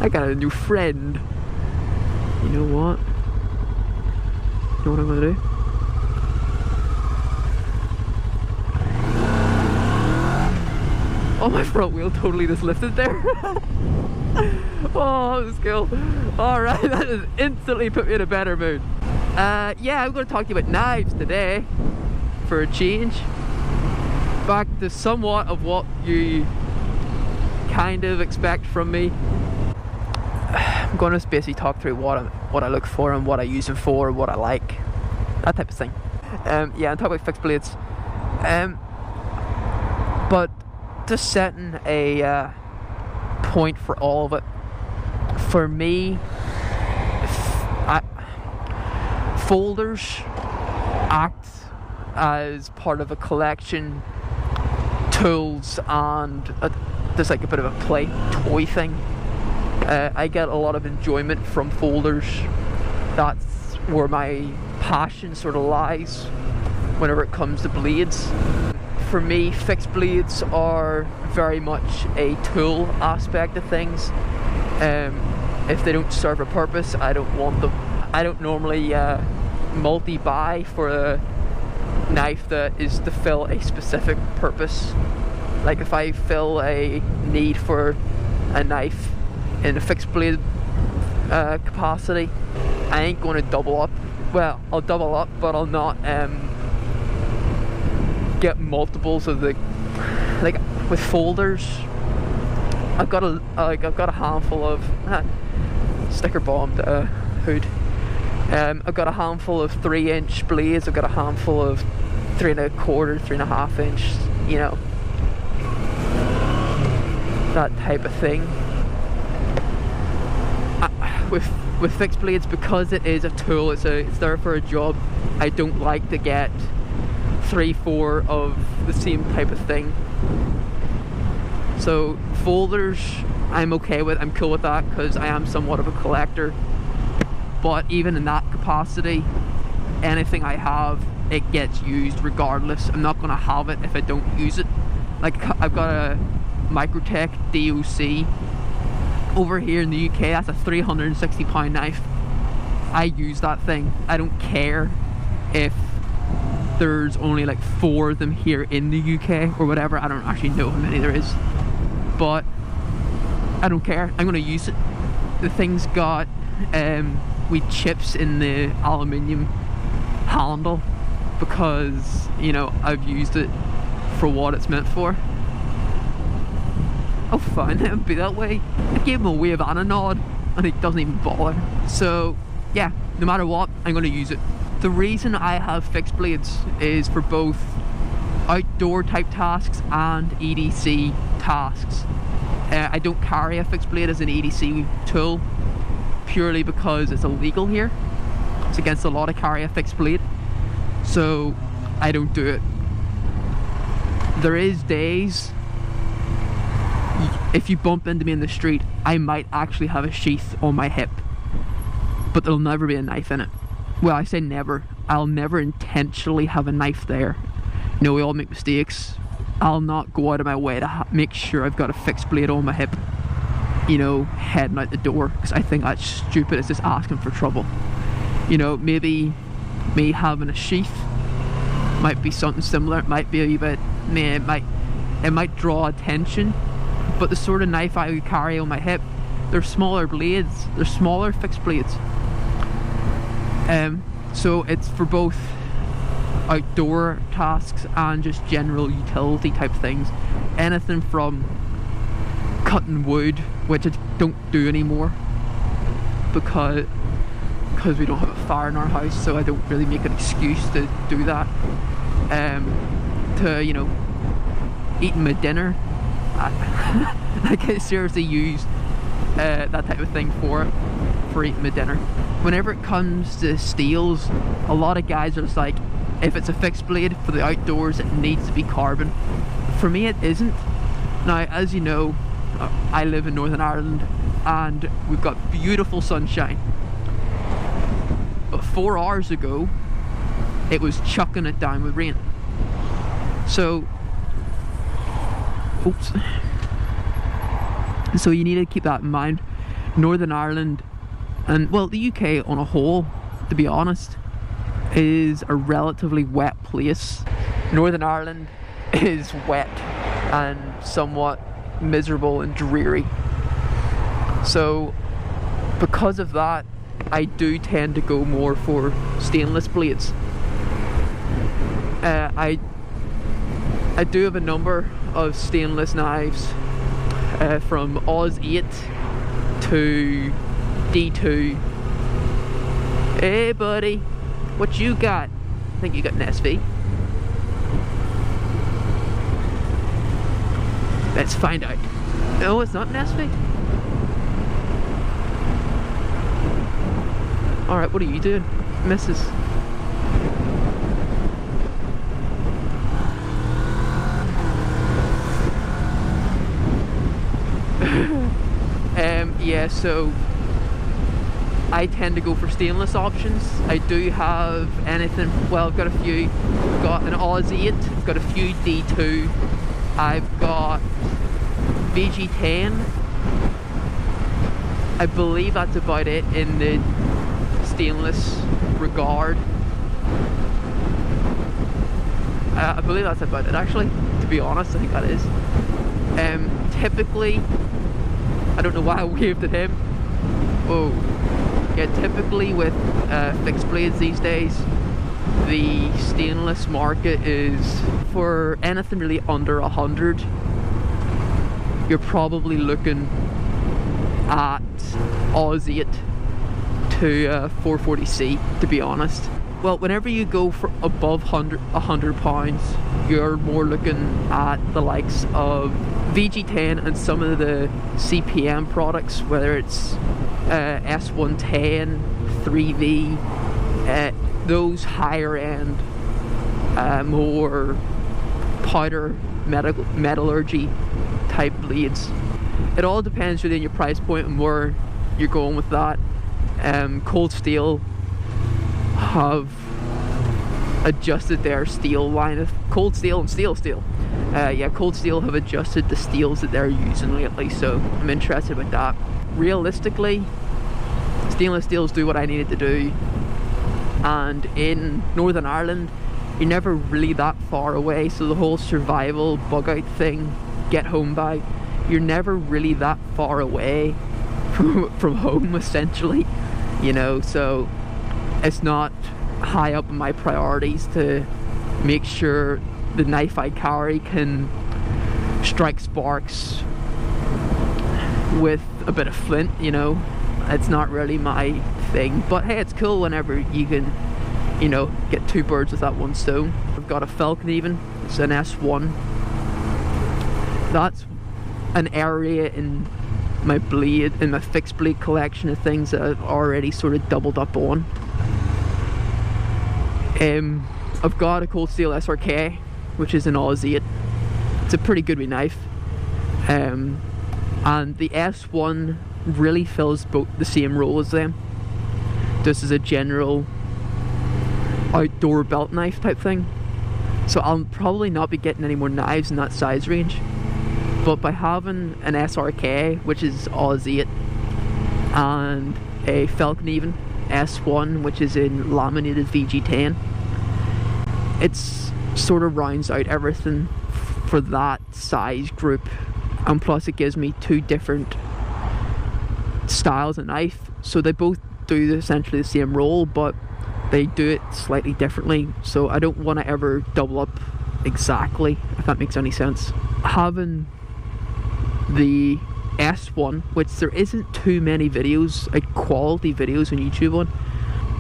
I got a new friend. You know what? You know what I'm gonna do? Oh, my front wheel totally just lifted there. Oh, that was cool. Alright, that has instantly put me in a better mood. Yeah, I'm going to talk to you about knives today, for a change. Back to somewhat of what you kind of expect from me. I'm going to basically talk through what I look for and what I use them for, what I like, that type of thing. Yeah, I'm talking about fixed blades. But just setting a point for all of it. For me, folders act as part of a collection, tools, and just like a bit of a play toy thing. I get a lot of enjoyment from folders. That's where my passion sort of lies whenever it comes to blades. For me, fixed blades are very much a tool aspect of things. If they don't serve a purpose, I don't want them. I don't normally multi-buy for a knife that is to fill a specific purpose. Like if I fill a need for a knife in a fixed blade capacity, I ain't going to double up. Well, I'll double up, but I'll not get multiples of the, like with folders. I've got a handful of sticker bombed hood. I've got a handful of 3-inch blades. I've got a handful of 3 1/4, 3 1/2 inch. You know, that type of thing. With fixed blades, because it is a tool, it's there for a job. I don't like to get 3, 4 of the same type of thing. So folders, I'm okay with. I'm cool with that because I am somewhat of a collector. But even in that capacity, anything I have, it gets used regardless. I'm not going to have it if I don't use it. Like I've got a Microtech DOC over here in the UK. That's a £360 knife. I use that thing. I don't care if there's only like 4 of them here in the UK or whatever. I don't actually know how many there is, but I don't care. I'm gonna use it. The thing's got with chips in the aluminium handle because, you know, I've used it for what it's meant for. Oh fine, it would be that way. I gave him a wave and a nod and he doesn't even bother. So yeah, no matter what, I'm going to use it. The reason I have fixed blades is for both outdoor type tasks and EDC tasks. I don't carry a fixed blade as an EDC tool purely because it's illegal here. It's against the law to carry a fixed blade, so I don't do it. There is days, if you bump into me in the street, I might actually have a sheath on my hip, but there'll never be a knife in it. Well, I say never. I'll never intentionally have a knife there. You know, we all make mistakes. I'll not go out of my way to make sure I've got a fixed blade on my hip, you know, heading out the door, because I think that's stupid. It's just asking for trouble. You know, maybe me having a sheath might be something similar. It might be a wee bit, it might draw attention, but the sort of knife I would carry on my hip, they're smaller blades, they're smaller fixed blades. So it's for both outdoor tasks and just general utility type things. Anything from cutting wood, which I don't do anymore because we don't have a fire in our house, so I don't really make an excuse to do that. To, you know, eating my dinner. I can seriously use that type of thing for eating my dinner. Whenever it comes to steels, a lot of guys are just like, if it's a fixed blade for the outdoors, it needs to be carbon. For me, it isn't. Now, as you know, I live in Northern Ireland and we've got beautiful sunshine. But 4 hours ago, it was chucking it down with rain. So, oops. So you need to keep that in mind. Northern Ireland, and well, the UK on a whole, to be honest, is a relatively wet place. Northern Ireland is wet and somewhat miserable and dreary. So because of that, I do tend to go more for stainless blades. I do have a number of stainless knives, from Oz 8 to D2. Hey buddy, what you got? I think you got an SV. Let's find out. No, it's not an SV. Alright, what are you doing, Mrs.? Yeah, so I tend to go for stainless options. I do have anything, well, I've got a few. I've got an Oz 8, I've got a few D2, I've got VG10. I believe that's about it in the stainless regard. I believe that's about it, actually, to be honest. I think that is. Typically, I don't know why I waved at him. Oh, yeah, typically with fixed blades these days, the stainless market is, for anything really under 100, you're probably looking at Oz 8 to 440C, to be honest. Well, whenever you go for above £100, you're more looking at the likes of VG10 and some of the CPM products, whether it's S110, 3V, those higher end, more powder metallurgy type blades. It all depends really on your price point and where you're going with that. Cold Steel have adjusted their steel line of Cold Steel and Steel. Yeah, Cold Steel have adjusted the steels that they're using lately, so I'm interested with that. Realistically, stainless steels do what I needed to do, and in Northern Ireland, you're never really that far away, so the whole survival bug out thing, get home by, you're never really that far away from home, essentially, you know, so it's not high up in my priorities to make sure the knife I carry can strike sparks with a bit of flint, you know. It's not really my thing, but hey, it's cool whenever you can, you know, get two birds with that one stone. I've got a Falcon even, it's an S1. That's an area in my blade, in my fixed blade collection of things that I've already sort of doubled up on. I've got a Cold Steel SRK, which is an Oz 8. It's a pretty good wee knife. And the S1 really fills both the same role as them. This is a general outdoor belt knife type thing. So I'll probably not be getting any more knives in that size range. But by having an SRK, which is Oz 8, and a Falcon even S1, which is in laminated VG10, it's sort of rounds out everything for that size group, and plus it gives me two different styles of knife, so they both do essentially the same role, but they do it slightly differently, so I don't want to ever double up exactly, if that makes any sense. Having the S1, which there isn't too many videos, like quality videos on YouTube on,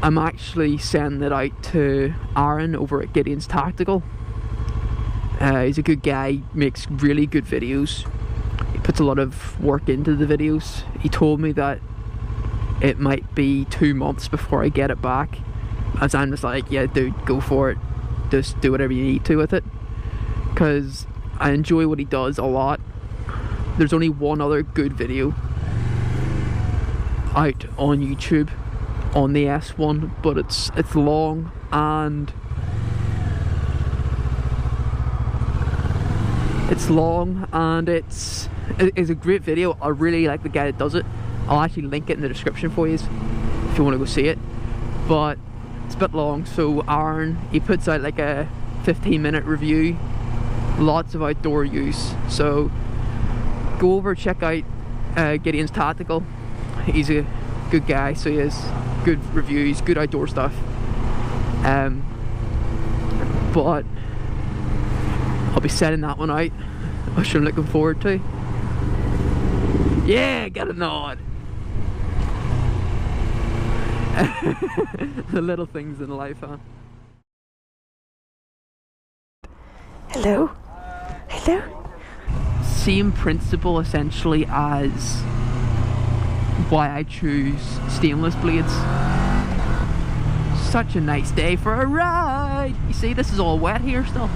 I'm actually sending it out to Aaron over at Gideon's Tactical. He's a good guy, makes really good videos, he puts a lot of work into the videos. He told me that it might be 2 months before I get it back, as I'm just like, yeah dude, go for it, just do whatever you need to with it, because I enjoy what he does a lot. There's only one other good video out on YouTube on the S1, but it's long and It's long and it's a great video. I really like the guy that does it. I'll actually link it in the description for you if you want to go see it. But it's a bit long, so Aaron, he puts out like a 15-minute review, lots of outdoor use. So go over, check out Gideon's Tactical. He's a good guy, so he has good reviews, good outdoor stuff. But I'll be setting that one out, which I'm looking forward to. Yeah, got a nod. The little things in life, huh? Hello? Hello? Same principle essentially as why I choose stainless blades. Such a nice day for a ride. You see, this is all wet here still.